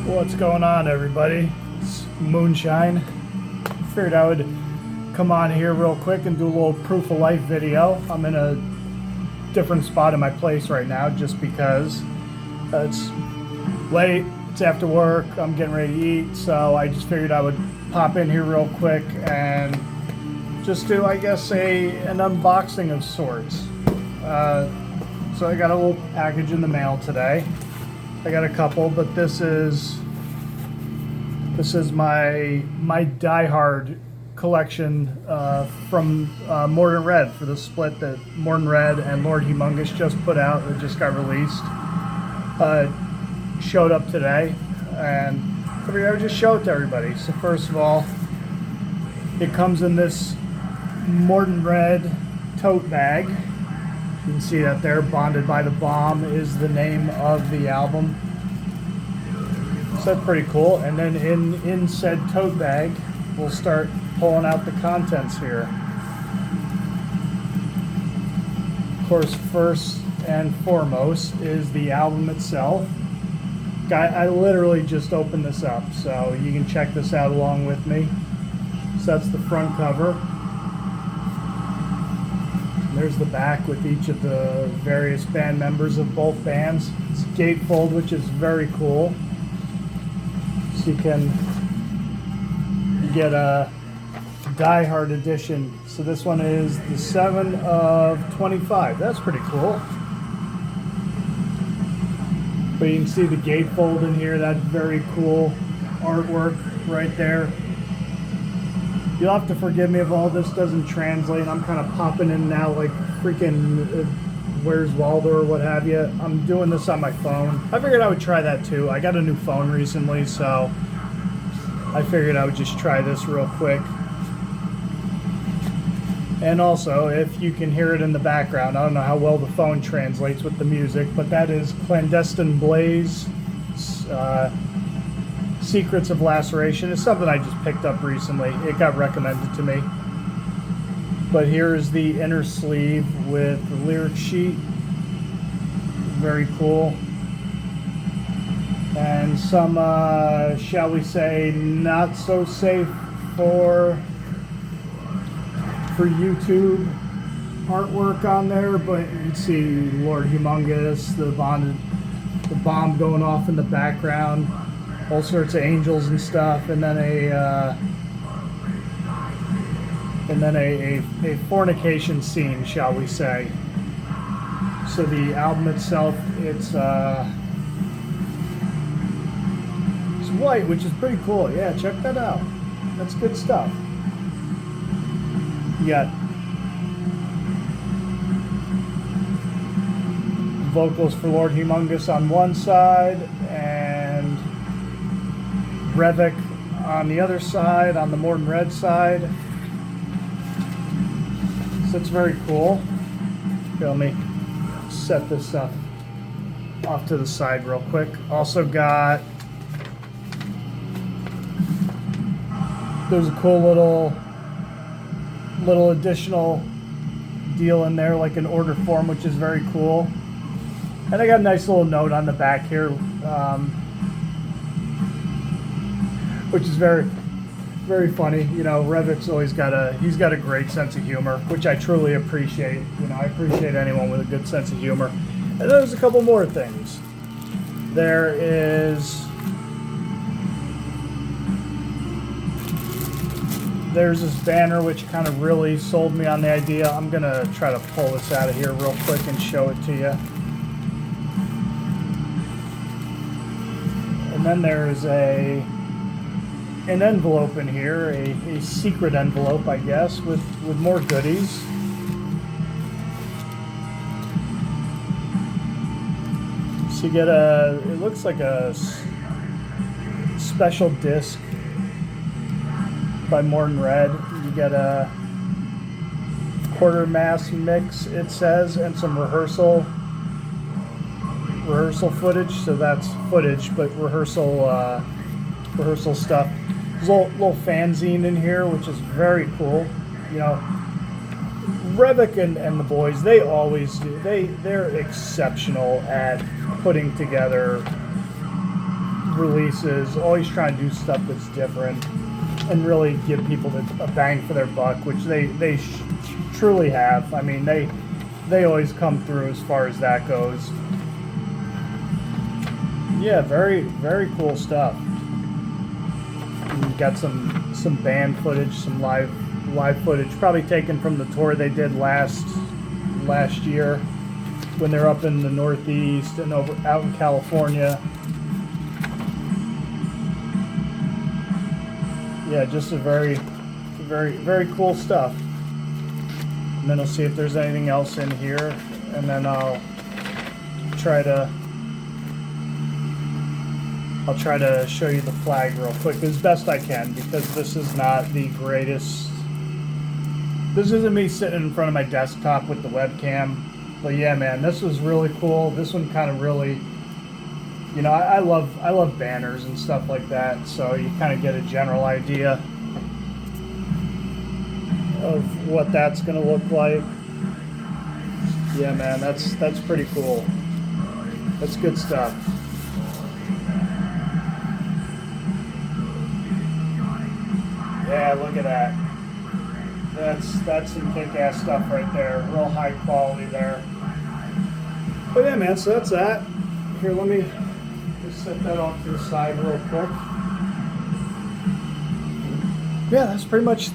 What's going on, everybody? It's Moonshine. Figured I would come on here real quick and do a little proof of life video. I'm in a different spot in my place right now just because it's late, it's after work, I'm getting ready to eat, so I just figured I would pop in here real quick and just do, I guess, an unboxing of sorts. So I got a little package in the mail today. I got a couple, but this is my diehard collection from Mordant Rhed for the split that Mordant Rhed and Lord Humongous just put out. It just got released. Showed up today, and I figured I would just show it to everybody. So first of all, it comes in this Mordant Rhed tote bag. You can see that there, Bonded by the Bomb is the name of the album. So that's pretty cool. And then in said tote bag, we'll start pulling out the contents here. Of course, first and foremost is the album itself. I literally just opened this up, so you can check this out along with me. So that's the front cover. There's the back with each of the various band members of both bands. It's gatefold, which is very cool. So you can get a Die-Hard edition. So this one is the 7 of 25. That's pretty cool. But you can see the gatefold in here. That's very cool artwork right there. You'll have to forgive me if all this doesn't translate. I'm kind of popping in and out like freaking Where's Waldo or what have you. I'm doing this on my phone. I figured I would try that too. I got a new phone recently, so I figured I would just try this real quick. And also, if you can hear it in the background, I don't know how well the phone translates with the music, but that is Clandestine Blaze. Secrets of Laceration is something I just picked up recently. It got recommended to me. But here's the inner sleeve with the lyric sheet. Very cool. And some, shall we say, not so safe for YouTube artwork on there. But you can see Lord Humongous, the bomb going off in the background. All sorts of angels and stuff, and then a fornication scene, shall we say. So the album itself, it's white, which is pretty cool. Yeah, check that out. That's good stuff. You got vocals for Lord Humongous on one side, and Revik on the other side, on the Mordant Rhed side. So it's very cool. Here, let me set this up off to the side real quick. Also got, there's a cool little additional deal in there, like an order form, which is very cool. And I got a nice little note on the back here, which is very, very funny. You know, Revik's always he's got a great sense of humor, which I truly appreciate. You know, I appreciate anyone with a good sense of humor. And there's a couple more things. There's this banner which kind of really sold me on the idea. I'm gonna try to pull this out of here real quick and show it to you. And then there's an envelope in here, a secret envelope, I guess, with more goodies. So you get it looks like a special disc by Mordant Rhed. You get a quarter mass mix, it says, and some rehearsal footage. So that's footage, but rehearsal stuff. There's a little fanzine in here, which is very cool. You know, Revik and the boys, they always do. They're exceptional at putting together releases, always trying to do stuff that's different and really give people a bang for their buck, which they truly have. I mean, they always come through as far as that goes. Yeah, very, very cool stuff. We've got some band footage, some live footage, probably taken from the tour they did last year when they're up in the Northeast and out in California. Yeah, just a very, very cool stuff. And then I'll see if there's anything else in here, and then I'll try to show you the flag real quick as best I can, because this is not the greatest. This isn't me sitting in front of my desktop with the webcam. But yeah, man, this was really cool. This one kind of really, you know, I love banners and stuff like that, so you kind of get a general idea of what that's gonna look like. Yeah, man, that's pretty cool. That's good stuff. Yeah, look at that. That's some kick-ass stuff right there. Real high quality there. But yeah, man, so that's that. Here, let me just set that off to the side real quick. Yeah,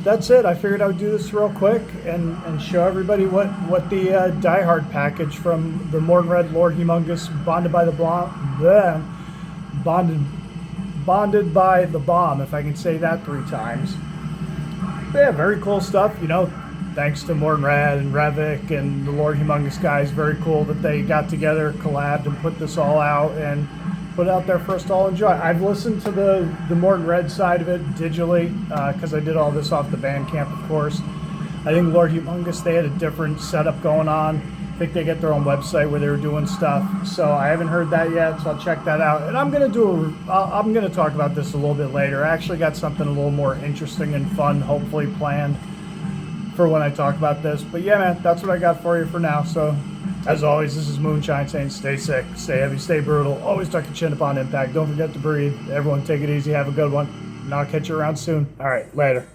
that's it. I figured I would do this real quick and show everybody what the Die Hard package from the Mordant Rhed Lord Humongous bonded by the bomb, if I can say that 3 times. But yeah, very cool stuff, you know. Thanks to Mordant Rhed and Revik and the Lord Humongous guys. Very cool that they got together, collabed, and put this all out and put it out there for us to all enjoy. I've listened to the Mordant Rhed side of it digitally because I did all this off the Bandcamp, of course. I think Lord Humongous, they had a different setup going on. I think they get their own website where they were doing stuff. So I haven't heard that yet, so I'll check that out. And I'm gonna talk about this a little bit later. I actually got something a little more interesting and fun, hopefully planned for when I talk about this. But yeah, man, that's what I got for you for now. So as always, this is Moonshine saying stay sick, stay heavy, stay brutal, always tuck your chin upon impact, don't forget to breathe. Everyone take it easy, have a good one, and I'll catch you around soon. All right, later.